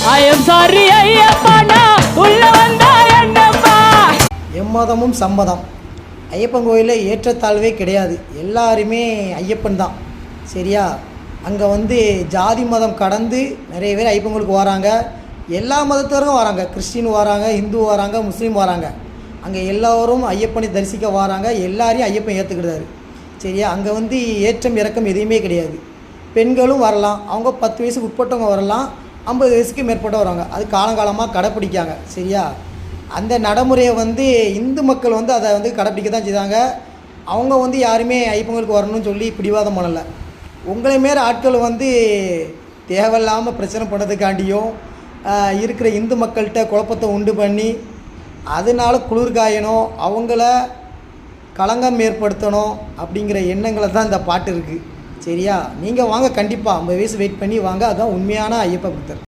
I am sorry Ayyappa நான் உள்ள வந்தா என்னப்பா. எம்மதமும் சம்மதம். ஐயப்பன் கோயிலில் ஏற்றத்தாழ்வே கிடையாது. எல்லாருமே ஐயப்பன் தான். சரியா? அங்கே ஜாதி மதம் கடந்து நிறைய பேர் ஐயப்பன் கோயிலுக்கு வராங்க. எல்லா மதத்தவரும் வராங்க. கிறிஸ்டின் வராங்க, இந்து வராங்க, முஸ்லீம் வராங்க. அங்கே எல்லோரும் ஐயப்பனை தரிசிக்க வராங்க. எல்லாரையும் ஐயப்பன் ஏற்றுக்கிட்டாரு. சரியா? அங்கே ஏற்றம் இறக்கம் எதுவுமே கிடையாது. பெண்களும் வரலாம். அவங்க 10 வயசுக்கு உட்பட்டவங்க வரலாம், 50 வயசுக்கு மேற்பட்ட வராங்க. அது காலங்காலமாக கடைப்பிடிக்காங்க. சரியா? அந்த நடைமுறையை இந்து மக்கள் அதை கடைப்பிடிக்க தான் செய்தாங்க. அவங்க யாருமே ஐயப்பங்களுக்கு வரணும்னு சொல்லி பிடிவாதம் பண்ணலை. உங்களை மாரி ஆட்கள் தேவையில்லாமல் பிரச்சனை பண்ணதுக்காண்டியும் இருக்கிற இந்து மக்கள்கிட்ட குழப்பத்தை உண்டு பண்ணி அதனால் குளிர்காயணும், அவங்கள களங்கம் ஏற்படுத்தணும் அப்படிங்கிற எண்ணங்களை தான் இந்த பாட்டு இருக்குது. சரியா? நீங்கள் வாங்க, கண்டிப்பாக 50 வயசு வெயிட் பண்ணி வாங்க. அதுதான் உண்மையான ஐயப்ப பக்தர்.